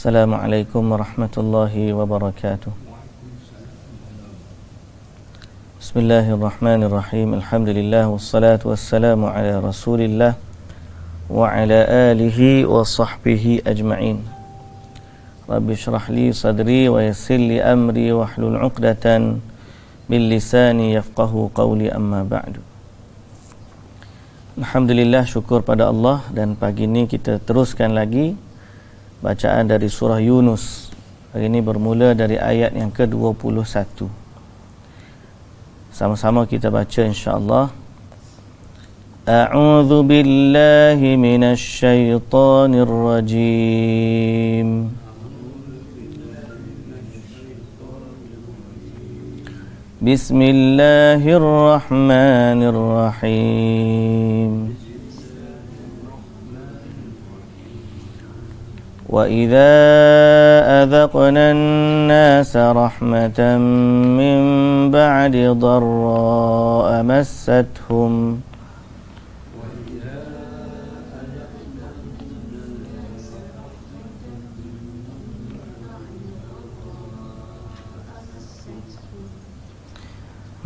Assalamualaikum warahmatullahi wabarakatuh. Bismillahirrahmanirrahim. Alhamdulillah wassalatu wassalamu ala Rasulillah wa ala alihi wa sahbihi ajma'in. Rabbi shrah li sadri wa yassir li amri wa hlul 'uqdatan min lisani yafqahu qawli, amma ba'du. Alhamdulillah, syukur pada Allah, dan pagi ini kita teruskan lagi bacaan dari surah Yunus. Hari ini bermula dari ayat yang ke-21. Sama-sama kita baca insya-Allah. A'udzu billahi minasy syaithanir rajim. Bismillahirrahmanirrahim. وَإِذَا أَذَقْنَا النَّاسَ رَحْمَةً مِّن بَعْدِ ضَرَّاءَ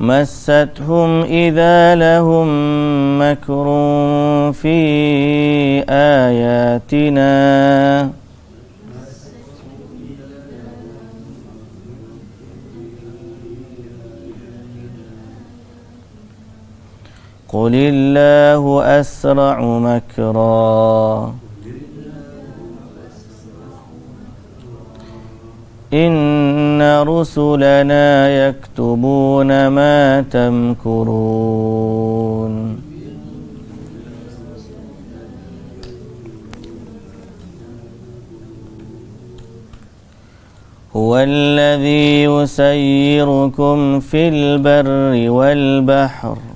مَسَّتْهُمْ إِذَا لَهُم مَّكْرٌ فِي آيَاتِنَا قُلِ اللَّهُ أَسْرَعُ مَكْرًا إِنَّ رُسُلَنَا يَكْتُبُونَ مَا تَمْكُرُونَ. هُوَ الَّذِي يُسَيِّرُكُمْ فِي الْبَرِّ وَالْبَحْرِ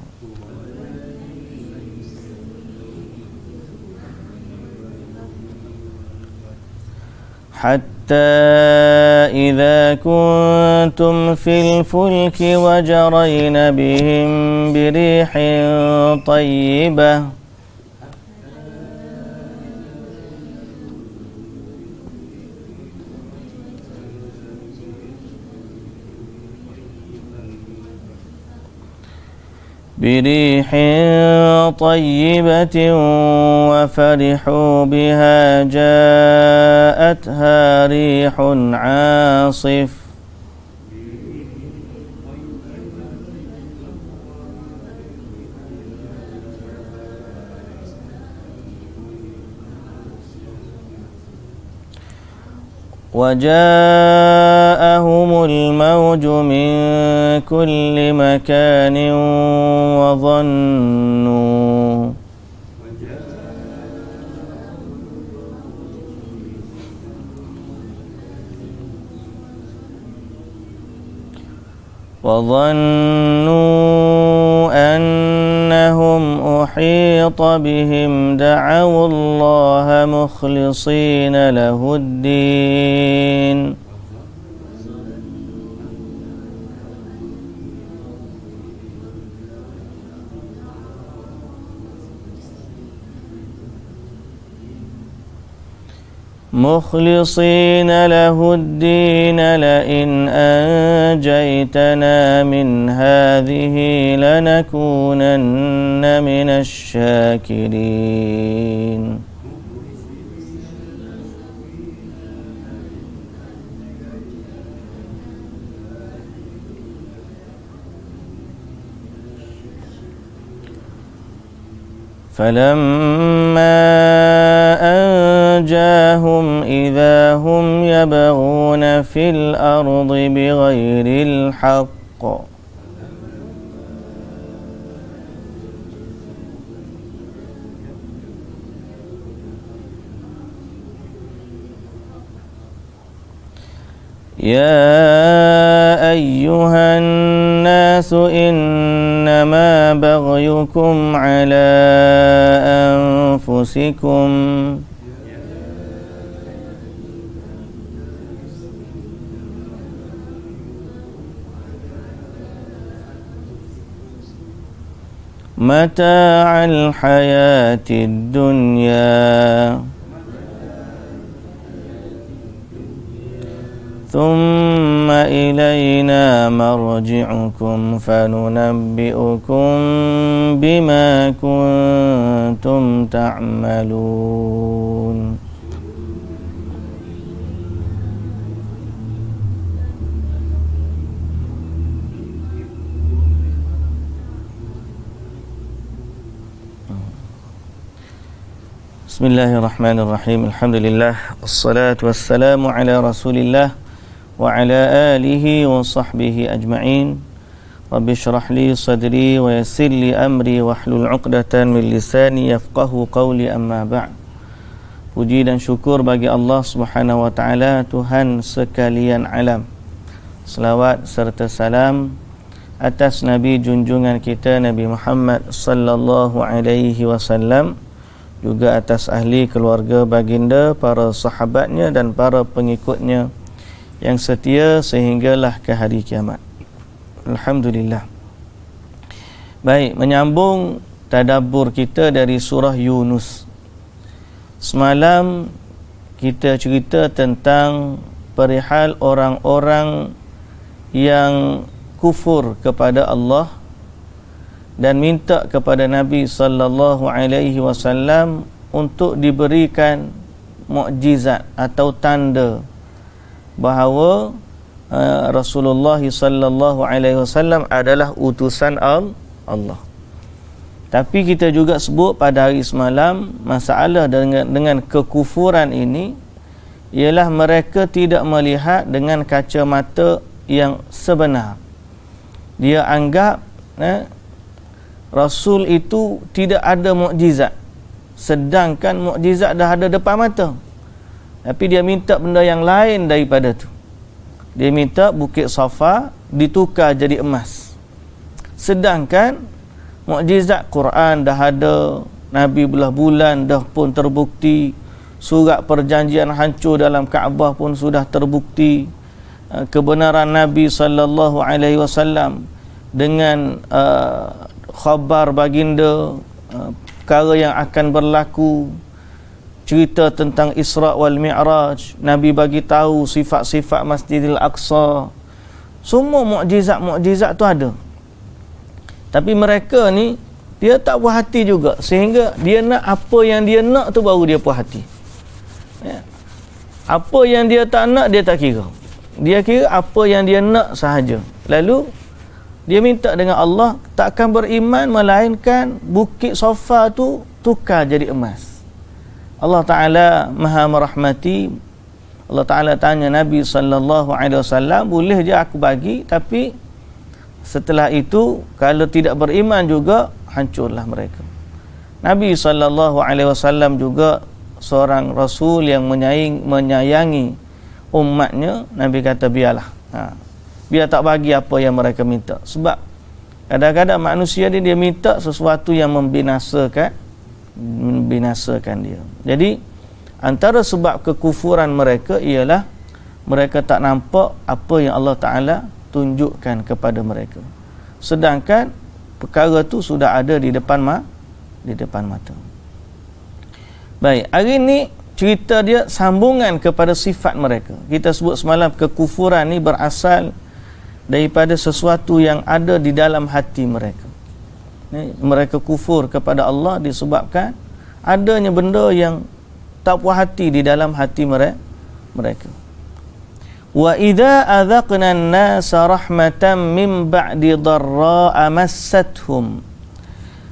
حتى إذا كنتم في الفلك وجرين بهم بريح طيبة وفرحوا بها جاءتها ريح عاصف وجاءهم الموج من كل مكان وظنوا أنهم أحيط بهم دعوا الله مخلصين له الدين لئن أنجيتنا من هذه لنكونن من الشاكرين. فلما أنجاهم إذا هم يبغون في الأرض بغير الحق يا أيها الناس إنما بغيكم على أنفسكم متاع الحياة الدنيا ثم إلينا مرجعكم فننبئكم بما كنتم تعملون. Bismillahirrahmanirrahim. Alhamdulillah wassalatu wassalamu ala Rasulillah wa ala alihi wa sahbihi ajma'in. Rabbi shrah li sadri wa yassir li amri wahlul 'uqdatan min lisani yafqahu qawli, amma ba'd. Puji dan syukur bagi Allah Subhanahu wa taala, Tuhan sekalian alam. Selawat serta salam atas nabi junjungan kita Nabi Muhammad sallallahu alaihi wasallam, juga atas ahli keluarga baginda, para sahabatnya dan para pengikutnya yang setia sehinggalah ke hari kiamat. Alhamdulillah. Baik, menyambung tadabbur kita dari surah Yunus. Semalam kita cerita tentang perihal orang-orang yang kufur kepada Allah dan minta kepada Nabi sallallahu alaihi wasallam untuk diberikan mukjizat atau tanda bahawa Rasulullah sallallahu alaihi wasallam adalah utusan Allah. Tapi kita juga sebut pada hari semalam, masalah dengan kekufuran ini ialah mereka tidak melihat dengan kacamata yang sebenar. Dia anggap Rasul itu tidak ada mukjizat, sedangkan mukjizat dah ada depan mata. Tapi dia minta benda yang lain daripada tu. Dia minta Bukit Safa ditukar jadi emas, sedangkan mukjizat Quran dah ada, Nabi belah bulan dah pun terbukti, surat perjanjian hancur dalam Kaabah pun sudah terbukti, kebenaran Nabi sallallahu alaihi wasallam dengan khabar baginda, perkara yang akan berlaku, cerita tentang Isra wal Mi'raj, Nabi bagi tahu sifat-sifat Masjidil Aqsa. Semua mukjizat-mukjizat tu ada. Tapi mereka ni dia tak puas hati juga, sehingga dia nak apa yang dia nak tu baru dia puas hati. Apa yang dia tak nak dia tak kira. Dia kira apa yang dia nak sahaja. Lalu dia minta dengan Allah, takkan beriman melainkan Bukit Safa tu tukar jadi emas. Allah Ta'ala Maha merahmati. Allah Ta'ala tanya Nabi sallallahu alaihi wasallam, boleh je aku bagi, tapi setelah itu kalau tidak beriman juga hancurlah mereka. Nabi sallallahu alaihi wasallam juga seorang rasul yang menyayangi umatnya. Nabi kata biarlah, biar tak bagi apa yang mereka minta. Sebab kadang-kadang manusia ni dia minta sesuatu yang membinasakan dia. Jadi antara sebab kekufuran mereka ialah mereka tak nampak apa yang Allah Ta'ala tunjukkan kepada mereka, sedangkan perkara tu sudah ada di depan mata. Baik, hari ni cerita dia sambungan kepada sifat mereka. Kita sebut semalam kekufuran ni berasal daripada sesuatu yang ada di dalam hati mereka. Mereka kufur kepada Allah disebabkan adanya benda yang tak puas hati di dalam hati mereka. Wa idza adzaqna an-nasa rahmatan min ba'di dharra'a massathum.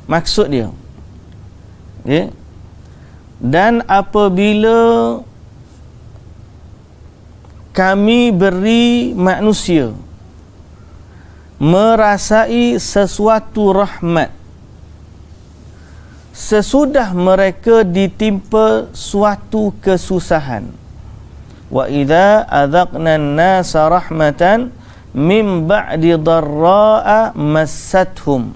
Maksud dia, okay? Dan apabila kami beri manusia merasai sesuatu rahmat sesudah mereka ditimpa suatu kesusahan. Wa idza adzaqna an-nasa rahmatan min ba'di dharra'a massathum.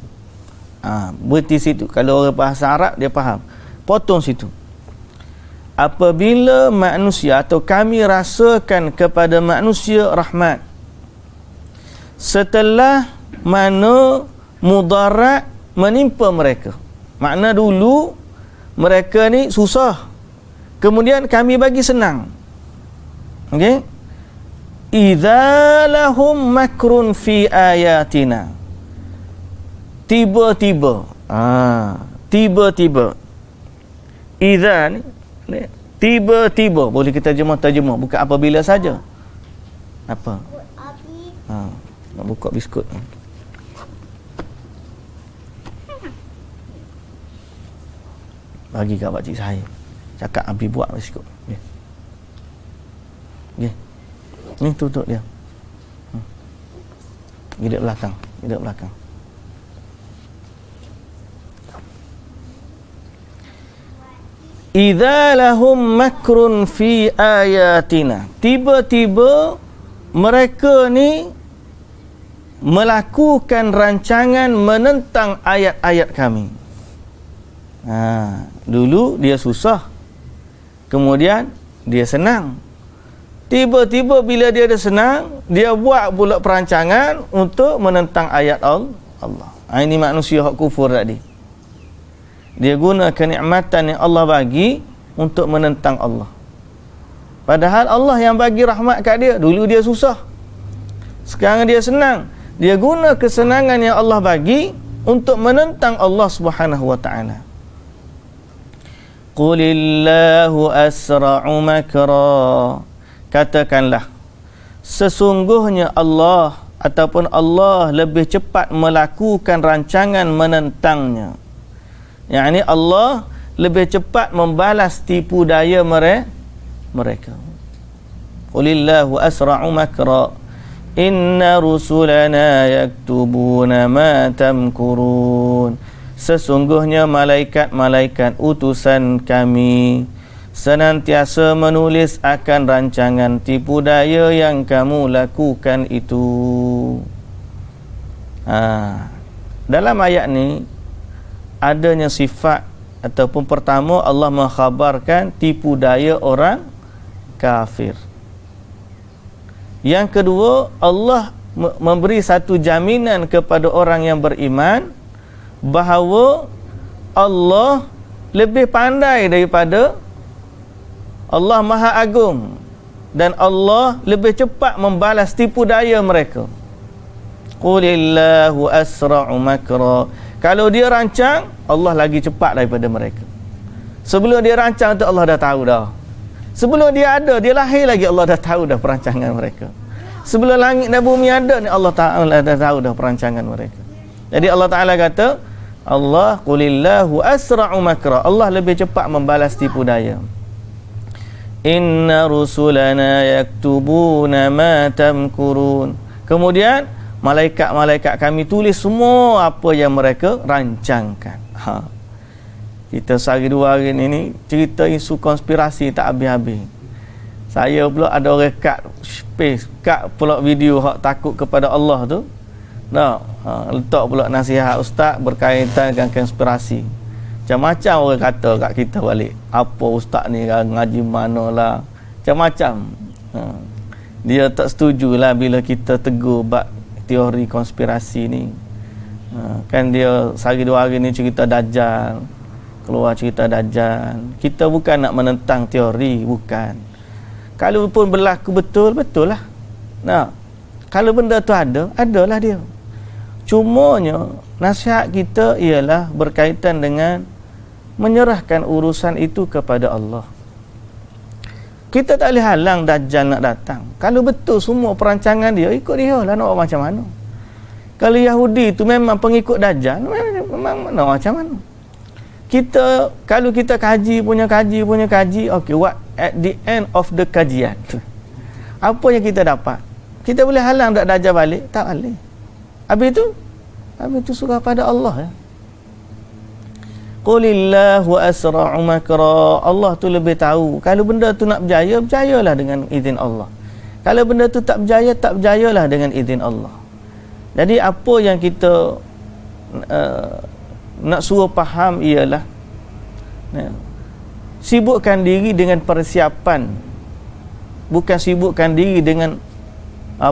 Berarti situ kalau orang bahasa Arab dia faham. Potong situ. Apabila manusia atau kami rasakan kepada manusia rahmat setelah mana mudarat menimpa mereka. Makna dulu mereka ni susah, kemudian kami bagi senang. Okey? idza lahum makrun fi ayatina. Tiba-tiba. Tiba-tiba. Idza ni tiba-tiba, boleh kita terjemah, bukan apabila saja. Apa? Nak buka biskut. Bagi kat pakcik saya. Cakap Abi buat biskut. Okey. Ni tutup dia. Gidap belakang. Idza lahum makrun fi ayatina. Tiba-tiba mereka ni melakukan rancangan menentang ayat-ayat kami. Dulu dia susah, kemudian dia senang. Tiba-tiba bila dia dah senang, dia buat pula perancangan untuk menentang ayat Allah. Ini manusia hak kufur tadi. Dia guna kenikmatan yang Allah bagi untuk menentang Allah. Padahal Allah yang bagi rahmat kat dia. Dulu dia susah, sekarang dia senang. Dia guna kesenangan yang Allah bagi untuk menentang Allah Subhanahu wa ta'ala. Qulillahu asra'u makra. Katakanlah, sesungguhnya Allah ataupun Allah lebih cepat melakukan rancangan menentangnya. Yakni Allah lebih cepat membalas tipu daya mereka. Qulillahu asra'u makra. Inna rusulana yaktubuna ma tamkurun. Sesungguhnya malaikat-malaikat utusan kami senantiasa menulis akan rancangan tipu daya yang kamu lakukan itu. Dalam ayat ni adanya sifat ataupun pertama Allah mengkhabarkan tipu daya orang kafir. Yang kedua, Allah memberi satu jaminan kepada orang yang beriman bahawa Allah lebih pandai daripada Allah Maha Agung, dan Allah lebih cepat membalas tipu daya mereka. Qulillahu asra'u makra. Kalau dia rancang, Allah lagi cepat daripada mereka. Sebelum dia rancang tu Allah dah tahu dah. Sebelum dia ada, dia lahir lagi Allah dah tahu dah perancangan mereka. Sebelum langit dan bumi ada ni Allah Ta'ala dah tahu dah perancangan mereka. Jadi Allah Ta'ala kata, Allah qulillahu asra'u makra. Allah lebih cepat membalas tipu daya. Inna rusulana yaktubuna ma tamkurun. Kemudian malaikat-malaikat kami tulis semua apa yang mereka rancangkan. Kita sehari dua hari ni cerita isu konspirasi tak habis-habis. Saya pula ada orang kat pula video hak takut kepada Allah tu. Letak pula nasihat ustaz berkaitan dengan konspirasi. Macam-macam orang kata kat kita balik. Apa ustaz ni ngaji mana lah. Macam-macam. Dia tak setujulah bila kita tegur bab teori konspirasi ni. Kan dia sehari dua hari ni cerita Dajjal. Keluar cerita Dajjal. Kita bukan nak menentang teori, bukan. Kalau pun berlaku betul, betul lah. Kalau benda tu ada, adalah dia. Cumanya nasihat kita ialah berkaitan dengan menyerahkan urusan itu kepada Allah. Kita tak boleh halang Dajjal nak datang. Kalau betul semua perancangan dia, ikut dia lah, nak macam mana. Kalau Yahudi tu memang pengikut Dajjal, memang nak macam mana. Kalau kita kaji, okey, what at the end of the kajian, apa yang kita dapat? Kita boleh halang tak Dajjal balik? Tak boleh. Habis itu surah pada Allah ya. Qulillahu asra'u makra. Allah tu lebih tahu. Kalau benda tu nak berjaya, berjayalah dengan izin Allah. Kalau benda tu tak berjaya, tak berjayalah dengan izin Allah. Jadi apa yang kita nak suruh faham ialah sibukkan diri dengan persiapan, bukan sibukkan diri dengan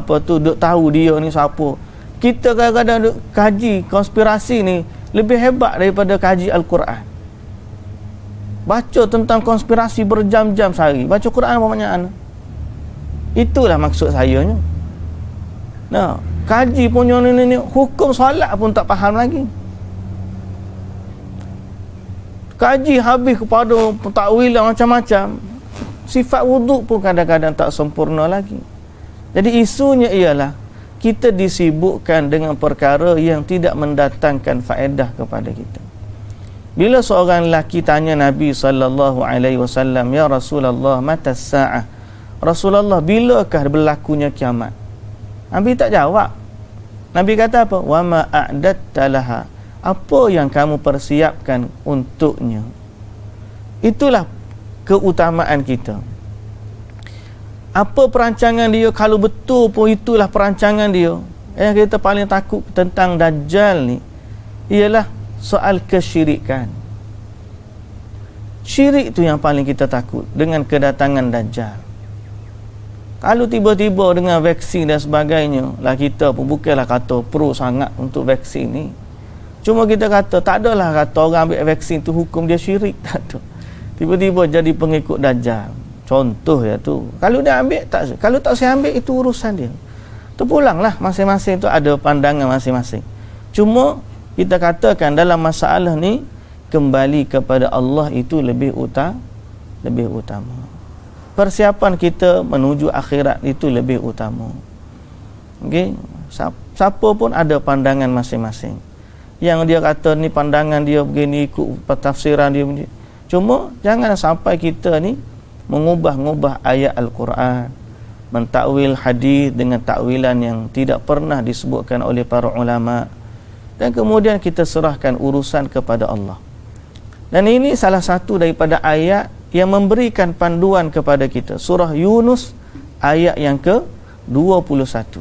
duk tahu dia ni siapa. Kita kadang-kadang duk kaji konspirasi ni lebih hebat daripada kaji Al-Quran. Baca tentang konspirasi berjam-jam sehari. Baca Quran apa banyak. Itulah maksud saya ni. Nah, kaji punya ni hukum solat pun tak faham lagi. Kaji habis kepada takwilan macam-macam. Sifat wuduk pun kadang-kadang tak sempurna lagi. Jadi isunya ialah kita disibukkan dengan perkara yang tidak mendatangkan faedah kepada kita. Bila seorang lelaki tanya Nabi SAW, "Ya Rasulullah, mata sa'ah?" Rasulullah, bilakah berlakunya kiamat? Nabi tak jawab. Nabi kata apa? "Wa ma a'datta laha." Apa yang kamu persiapkan untuknya? Itulah keutamaan kita. Apa perancangan dia? Kalau betul pun itulah perancangan dia. Yang kita paling takut tentang Dajjal ni ialah soal kesyirikan. Syirik tu yang paling kita takut dengan kedatangan Dajjal. Kalau tiba-tiba dengan vaksin dan sebagainya, lah kita pun bukanlah kata pro sangat untuk vaksin ni. Cuma kita kata tak adalah kata orang ambil vaksin tu hukum dia syirik, tak ada. Tiba-tiba jadi pengikut Dajjal. Contoh ya tu. Kalau dia ambil tak, kalau tak saya ambil itu urusan dia. Terpulanglah, masing-masing tu ada pandangan masing-masing. Cuma kita katakan dalam masalah ni kembali kepada Allah itu lebih utama. Persiapan kita menuju akhirat itu lebih utama. Okey, siapa pun ada pandangan masing-masing. Yang dia kata ni pandangan dia begini, ikut tafsiran dia begini. Cuma jangan sampai kita ni mengubah-ubah ayat Al-Quran, mentakwil hadis dengan takwilan yang tidak pernah disebutkan oleh para ulama, dan kemudian kita serahkan urusan kepada Allah. Dan ini salah satu daripada ayat yang memberikan panduan kepada kita. Surah Yunus ayat yang ke-21,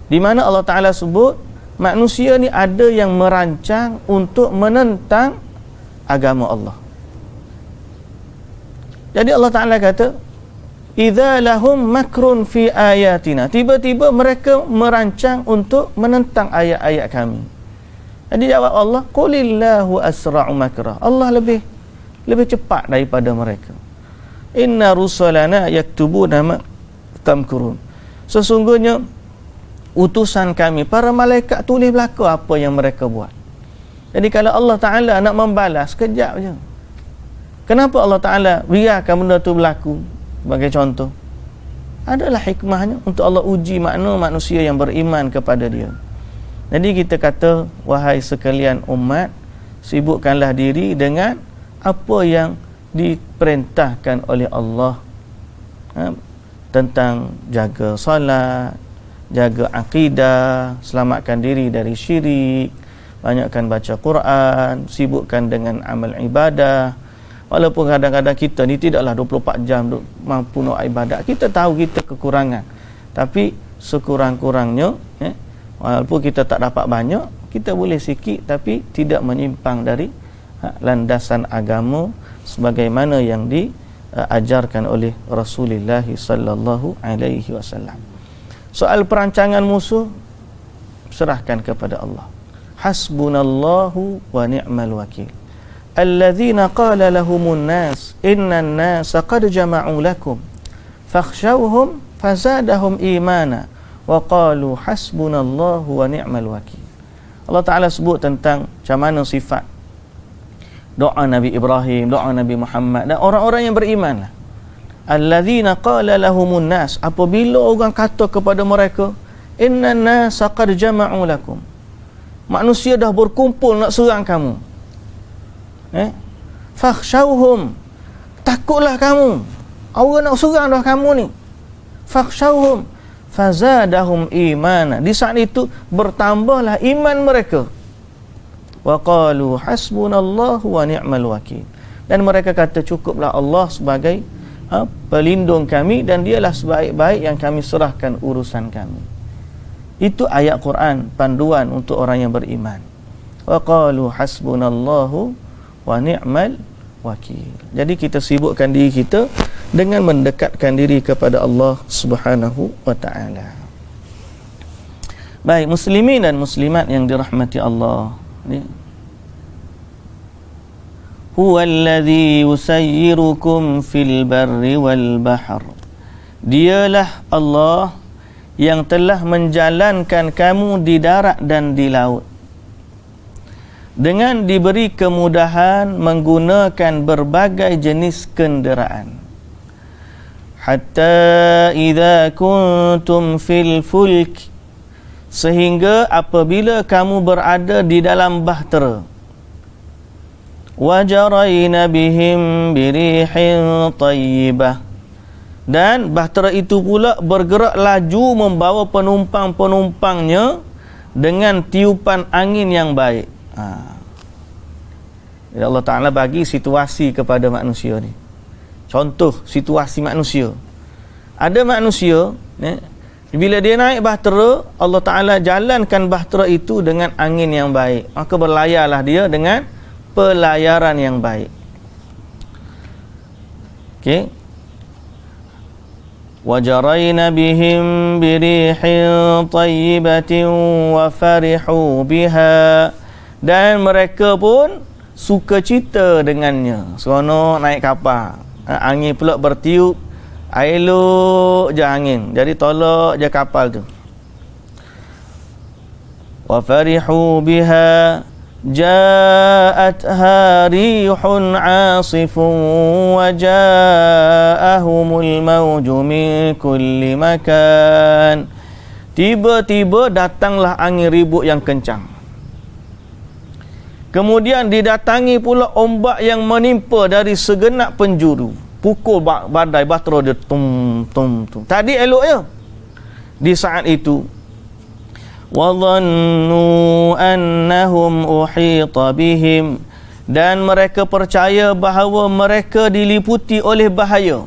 di mana Allah Ta'ala sebut manusia ni ada yang merancang untuk menentang agama Allah. Jadi Allah Ta'ala kata, "Idza lahum makrun fi ayatina." Tiba-tiba mereka merancang untuk menentang ayat-ayat kami. Jadi jawab Allah, "Qulillahu asra'u makra." Allah lebih cepat daripada mereka. "Inna rusulana yaktubuna ma tamkurun." Sesungguhnya utusan kami, para malaikat tulis belaka apa yang mereka buat. Jadi kalau Allah Ta'ala nak membalas, kejap je. Kenapa Allah Ta'ala biarkan benda tu berlaku? Sebagai contoh, adalah hikmahnya untuk Allah uji manusia yang beriman kepada dia. Jadi kita kata, wahai sekalian umat, sibukkanlah diri dengan apa yang diperintahkan oleh Allah, tentang jaga solat, jaga akidah, selamatkan diri dari syirik, banyakkan baca Quran, sibukkan dengan amal ibadah. Walaupun kadang-kadang kita ni tidaklah 24 jam mampu nak ibadat, kita tahu kita kekurangan, tapi sekurang-kurangnya walaupun kita tak dapat banyak, kita boleh sikit tapi tidak menyimpang dari landasan agama sebagaimana yang diajarkan oleh Rasulullah sallallahu alaihi wasallam. Soal perancangan musuh, serahkan kepada Allah. Hasbunallahu wa ni'mal wakil. Alladzina qala lahumun nas innan nasa qad jama'u lakum fakhshawhum fazadahum imana wa qalu hasbunallahu wa ni'mal wakil. Allah Ta'ala sebut tentang macam mana sifat doa Nabi Ibrahim, doa Nabi Muhammad dan orang-orang yang beriman lah. Alladzina qala lahumun nas, apabila orang kata kepada mereka, innan nasa qad jama'u lakum, manusia dah berkumpul nak serang kamu, fakhshawhum, takutlah kamu, orang nak serang dah kamu ni. Fakhshawhum fazadahum imana, di saat itu bertambahlah iman mereka. Wa qalu hasbunallahu wa ni'mal wakil, dan mereka kata cukuplah Allah sebagai pelindung kami dan dialah sebaik-baik yang kami serahkan urusan kami. Itu ayat Quran, panduan untuk orang yang beriman. Wa qalu hasbunallahu wa ni'mal wakil. Jadi kita sibukkan diri kita dengan mendekatkan diri kepada Allah Subhanahu wa ta'ala. Baik, muslimin dan muslimat yang dirahmati Allah, huwallazi yusayyirukum fil barri wal bahr Dialah Allah yang telah menjalankan kamu di darat dan di laut dengan diberi kemudahan menggunakan berbagai jenis kenderaan. Hatta idza kuntum fil fulk, sehingga apabila kamu berada di dalam bahtera, wajarayna bihim birihin tayyibah, dan bahtera itu pula bergerak laju membawa penumpang-penumpangnya dengan tiupan angin yang baik. Jadi Allah Ta'ala bagi situasi kepada manusia ni. Contoh situasi manusia. Ada manusia, bila dia naik bahtera, Allah Ta'ala jalankan bahtera itu dengan angin yang baik. Maka berlayarlah dia dengan pelayaran yang baik. Okey. وَجَرَيْنَ بِهِمْ بِرِيحٍ طَيِّبَةٍ وَفَرِحُوا بِهَا, dan mereka pun suka cita dengannya. Seronok naik kapal, angin pula bertiup, elok je angin, jadi tolak je kapal tu. وَفَرِحُوا بِهَا جاءتها ريح عاصف وجاءهم الموج من كل مكان. Tiba-tiba datanglah angin ribut yang kencang. Kemudian didatangi pula ombak yang menimpa dari segenap penjuru. Pukul badai bahtera dia tum tum tum. Tadi elok ya. Di saat itu وَظَنُّوا أَنَّهُمْ أُحِيطَ بِهِمْ, dan mereka percaya bahawa mereka diliputi oleh bahaya.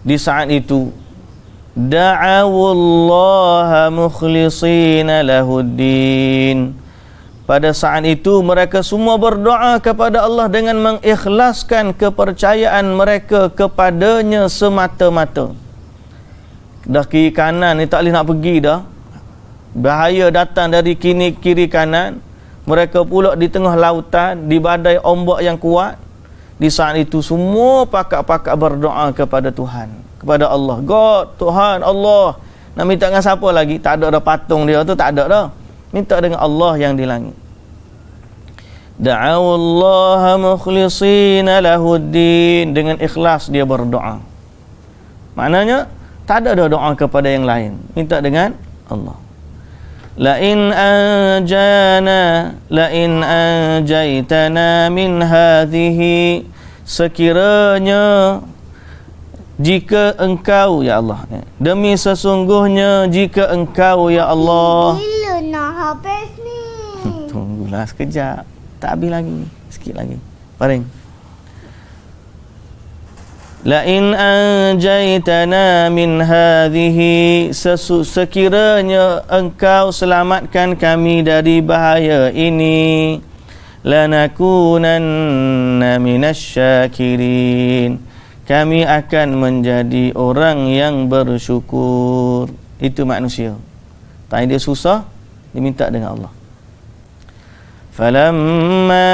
Di saat itu da'awullaha mukhlishina lahuddin, pada saat itu mereka semua berdoa kepada Allah dengan mengikhlaskan kepercayaan mereka kepadanya semata-mata. Dah kiri kanan ni tak boleh nak pergi dah. Bahaya datang dari kiri kanan. Mereka pula di tengah lautan, di badai ombak yang kuat. Di saat itu semua pakak-pakak berdoa kepada Tuhan, kepada Allah. God, Tuhan, Allah. Nak minta dengan siapa lagi? Tak ada dah patung dia tu, tak ada dah. Minta dengan Allah yang di langit. Da'awullaha mukhlishina lahuddin, dengan ikhlas dia berdoa. Maknanya tak ada doa kepada yang lain, minta dengan Allah. La in anjaytana min hadhihi, sekiranya jika engkau ya Allah, demi sesungguhnya jika engkau ya Allah. Bila nak habis ni? Tunggulah sekejap, tak habis lagi, sikit lagi, paling. La in anjaytana min hadhihi, sekiranya engkau selamatkan kami dari bahaya ini, lanakunanna minasyakirin, kami akan menjadi orang yang bersyukur. Itu manusia. Tanya dia susah, dia minta dengan Allah. فَلَمَّا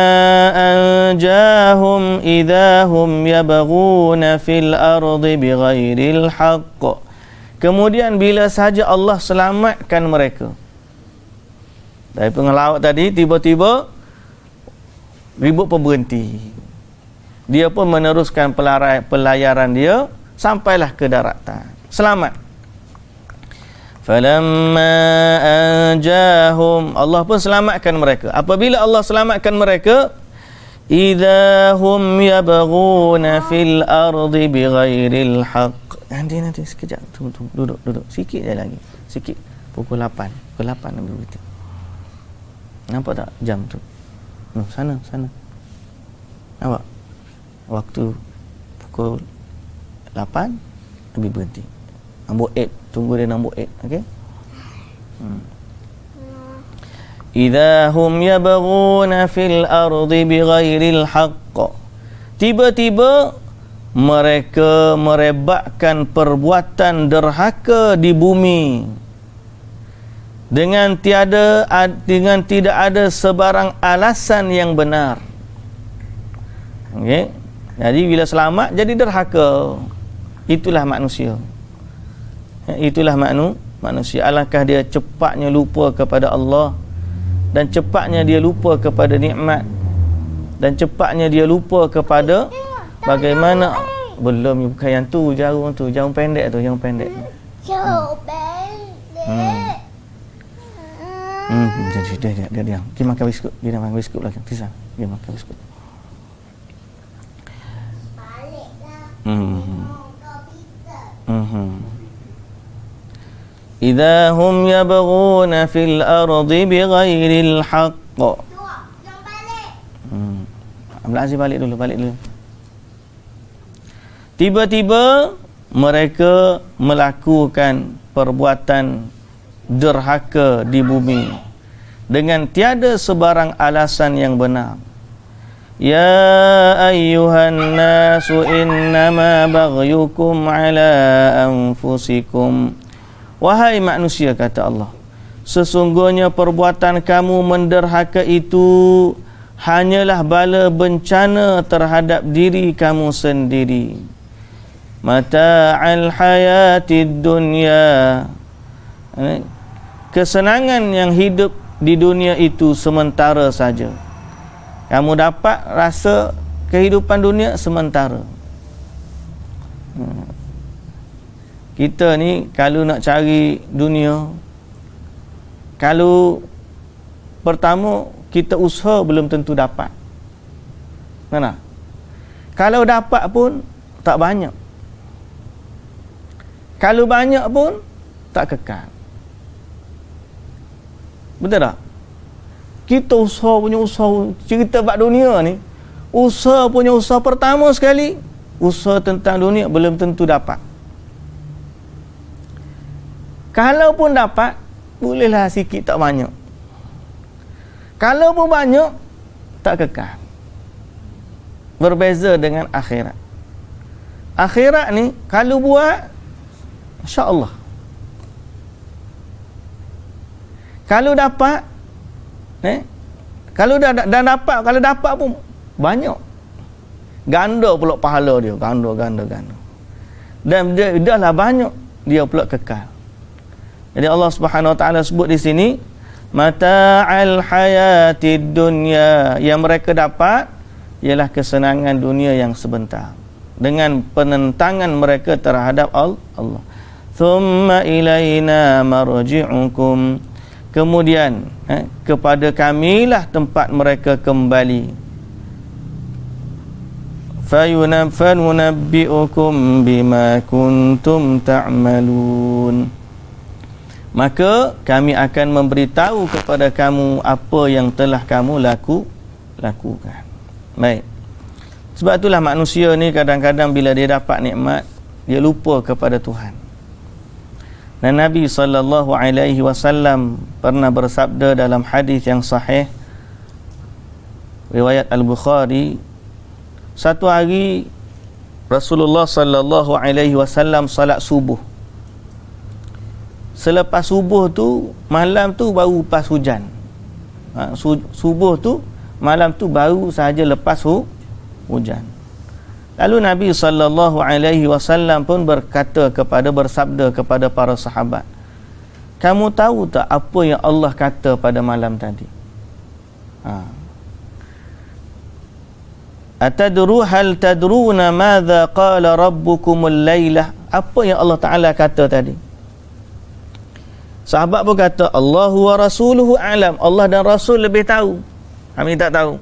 أَنْجَاهُمْ إِذَا هُمْ يَبْغُونَ فِي الْأَرْضِ بِغَيْرِ الْحَقِّ, kemudian bila sahaja Allah selamatkan mereka dari tengah laut tadi, tiba-tiba ribut pun berhenti. Dia pun meneruskan pelayaran dia sampailah ke daratan, selamat. Falamma anjahum, Allah pun selamatkan mereka. Apabila Allah selamatkan mereka, idahum yabghuna fil ardi bighairil haqq. Nanti sekejap, tunggu, duduk sikit je lagi, sikit. Pukul 8 ambil berita. Nampak tak jam tu? Sana nampak waktu pukul 8 ambil berhenti. Nombor 8, tunggu dia nombor 8, okey? Idza hum yabghuna fil ardi bighairil haqq, tiba-tiba mereka merebakkan perbuatan derhaka di bumi dengan tidak ada sebarang alasan yang benar. Okey? Jadi bila selamat jadi derhaka. Itulah manusia. Itulah manusia. Alangkah dia cepatnya lupa kepada Allah, dan cepatnya dia lupa kepada nikmat, dan cepatnya dia lupa kepada bagaimana. Belum, bukan yang tu, jarum pendek tu, jarum pendek. Dia diam. Dia makan biskut. Dia makan biskut lagi. Dia makan biskut. Idza hum yabghuna fil ardi bighairil haqq. Abdul Aziz balik dulu. Tiba-tiba mereka melakukan perbuatan derhaka di bumi dengan tiada sebarang alasan yang benar. Ya ayyuhan nasu innama baghyukum ala anfusikum. Wahai manusia, kata Allah, sesungguhnya perbuatan kamu menderhaka itu hanyalah bala bencana terhadap diri kamu sendiri. Mata'al hayatid dunya. Kesenangan yang hidup di dunia itu sementara saja. Kamu dapat rasa kehidupan dunia sementara. Kita ni kalau nak cari dunia, kalau pertama kita usaha belum tentu dapat. Mana? Kalau dapat pun tak banyak. Kalau banyak pun tak kekal. Betul tak? Kita usaha cerita bab dunia ni, usaha pertama sekali, usaha tentang dunia belum tentu dapat. Kalau pun dapat, bolehlah sikit tak banyak. Kalau pun banyak, tak kekal. Berbeza dengan akhirat. Akhirat ni kalau buat, insya-Allah. Kalau dapat, kalau kalau dapat pun banyak. Ganda pula pahala dia, ganda. Dan dia dah banyak, dia pula kekal. Jadi Allah Subhanahu Wa Taala sebut di sini mata'al hayatid dunya, yang mereka dapat ialah kesenangan dunia yang sebentar dengan penentangan mereka terhadap Allah. Thumma ilaina marji'ukum, kemudian kepada kamilah tempat mereka kembali. Fayunabbi'ukum bima kuntum ta'malun, maka kami akan memberitahu kepada kamu apa yang telah kamu lakukan. Baik. Sebab itulah manusia ni kadang-kadang bila dia dapat nikmat, dia lupa kepada Tuhan. Dan Nabi SAW pernah bersabda dalam hadis yang sahih riwayat Al-Bukhari, satu hari Rasulullah SAW salat subuh. Selepas subuh tu, malam tu baru lepas hujan. Subuh tu, malam tu baru sahaja lepas hujan. Lalu Nabi SAW pun bersabda kepada para sahabat, kamu tahu tak apa yang Allah kata pada malam tadi? Hal tadruna madza qala rabbukumul lailah? Apa yang Allah Ta'ala kata tadi? Sahabat pun kata, Allahu wa rasuluhu a'lam, Allah dan Rasul lebih tahu, kami tak tahu.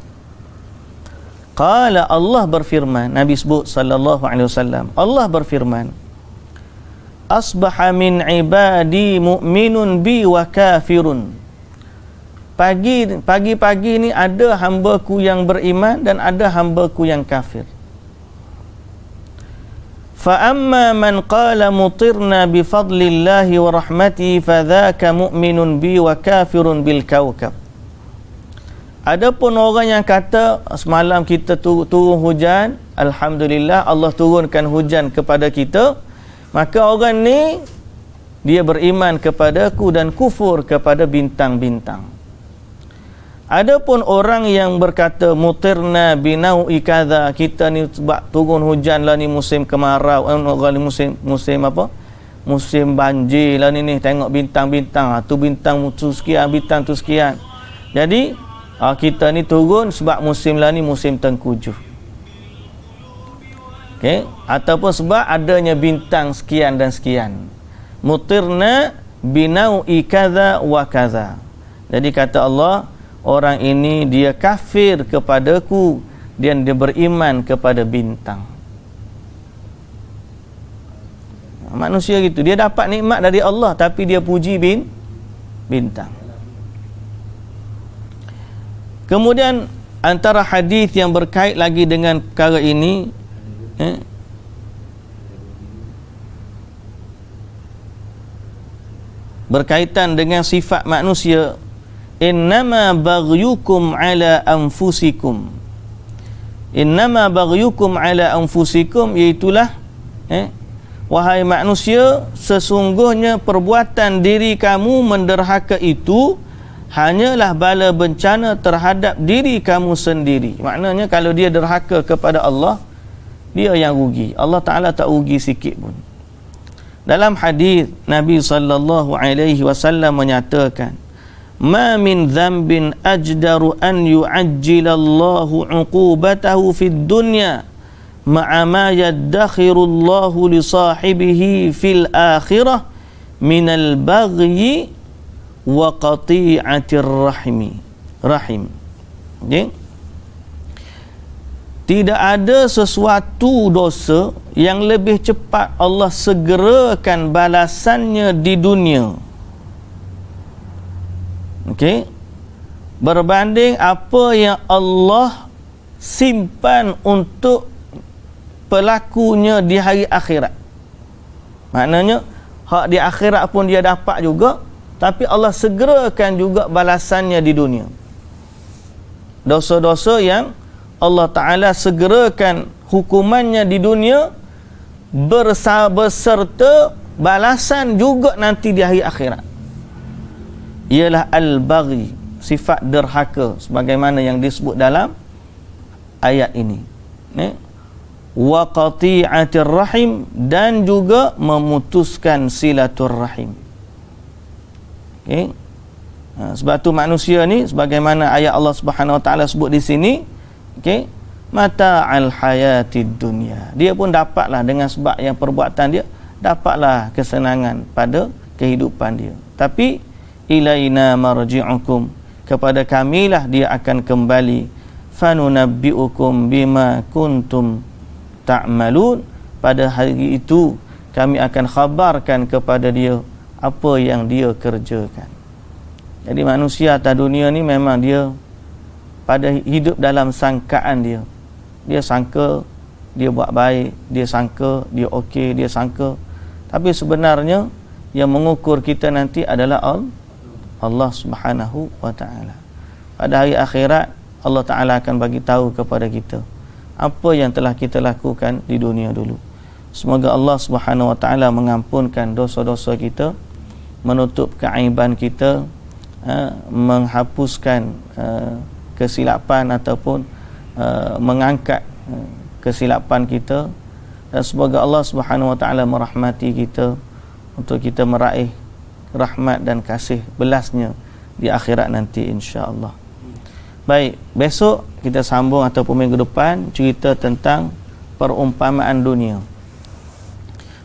Qala, Allah berfirman, Nabi sebut sallallahu alaihi wasallam, Allah berfirman, asbaha min ibadi mu'minun bi wa kafirun. Pagi-pagi ni ada hamba-Ku yang beriman dan ada hamba-Ku yang kafir. Fa amma man qala mutirna bi fadlillahi wa rahmatihi fadzaka mu'minun bi wa kafirun bil kawkab. Adapun orang yang kata semalam kita turun hujan, alhamdulillah Allah turunkan hujan kepada kita, maka orang ni dia beriman kepadaku dan kufur kepada bintang-bintang. Adapun orang yang berkata mutirna binau'i kadza, kita ni sebab turun hujan lah ni musim kemarau, musim apa? Musim banjir lah ni tengok bintang-bintang, tu bintang tu sekian, bintang tu sekian. Jadi kita ni turun sebab musim lah ni musim tengkujuh. Okey, ataupun sebab adanya bintang sekian dan sekian. Mutirna binau'i kadza wa kadza. Jadi kata Allah, orang ini dia kafir kepadaku dan dia beriman kepada bintang. Manusia gitu, dia dapat nikmat dari Allah tapi dia puji bintang. Kemudian antara hadis yang berkait lagi dengan perkara ini, berkaitan dengan sifat manusia, innama baghyukum ala anfusikum. Innama baghyukum ala anfusikum, iaitulah wahai manusia, sesungguhnya perbuatan diri kamu menderhaka itu hanyalah bala bencana terhadap diri kamu sendiri. Maknanya kalau dia derhaka kepada Allah, dia yang rugi. Allah Ta'ala tak rugi sikit pun. Dalam hadis Nabi sallallahu alaihi wasallam menyatakan, ma min dhanbin ajdaru an yu'ajjilallahu 'uqubatahu fid dunya ma'a ma yaddakhirullahu li sahibihi fil akhirah minal baghyi wa qati'atir rahim. Okay? Tidak ada sesuatu dosa yang lebih cepat Allah segerakan balasannya di dunia, okey, berbanding apa yang Allah simpan untuk pelakunya di hari akhirat. Maknanya hak di akhirat pun dia dapat juga, tapi Allah segerakan juga balasannya di dunia. Dosa-dosa yang Allah Ta'ala segerakan hukumannya di dunia beserta balasan juga nanti di hari akhirat, ialah al-baghi, sifat derhaka sebagaimana yang disebut dalam ayat ini, wa qati'atir rahim, dan juga memutuskan silaturrahim. Okay? Sebab tu manusia ni, sebagaimana ayat Allah Subhanahu Wa Ta'ala sebut di sini, okey, mata'al hayatid dunya, dia pun dapatlah dengan sebab yang perbuatan dia, dapatlah kesenangan pada kehidupan dia. Tapi ilaina marji'ukum, kepada kamilah dia akan kembali, fanunabbi'ukum bima kuntum ta'malun, pada hari itu kami akan khabarkan kepada dia apa yang dia kerjakan. Jadi manusia atas dunia ni memang dia pada hidup dalam sangkaan dia. Dia sangka dia buat baik, dia sangka dia okey, dia sangka, tapi sebenarnya yang mengukur kita nanti adalah Allah Subhanahu Wa Ta'ala. Pada hari akhirat Allah Ta'ala akan bagi tahu kepada kita apa yang telah kita lakukan di dunia dulu. Semoga Allah Subhanahu Wa Ta'ala mengampunkan dosa-dosa kita, menutup keaiban kita, menghapuskan kesilapan ataupun mengangkat kesilapan kita, dan semoga Allah Subhanahu Wa Ta'ala merahmati kita untuk kita meraih rahmat dan kasih belasnya di akhirat nanti, insya-Allah. Baik, besok kita sambung ataupun minggu depan cerita tentang perumpamaan dunia.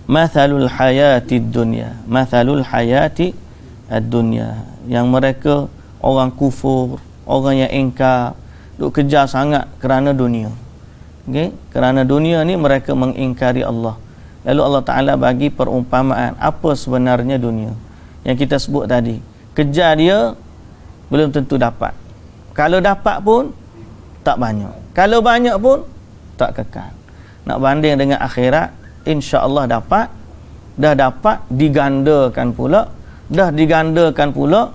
Mathalul hayati dunya, mathalul hayati ad-dunya, yang mereka orang kufur, orang yang ingkar, duk kejar sangat kerana dunia. Okey, kerana dunia ni mereka mengingkari Allah. Lalu Allah Ta'ala bagi perumpamaan apa sebenarnya dunia yang kita sebut tadi. Kejar dia belum tentu dapat. Kalau dapat pun tak banyak. Kalau banyak pun tak kekal. Nak banding dengan akhirat, insya-Allah dapat, dah dapat digandakan pula, dah digandakan pula,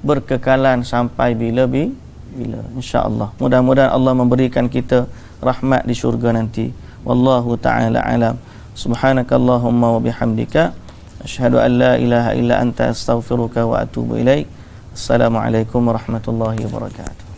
berkekalan sampai bila-bila, insya-Allah. Mudah-mudahan Allah memberikan kita rahmat di syurga nanti. Wallahu ta'ala alam. Subhanakallahumma wa bihamdika asyhadu an la ilaha illa anta astaghfiruka wa atubu ilaik. Assalamualaikum warahmatullahi wabarakatuh.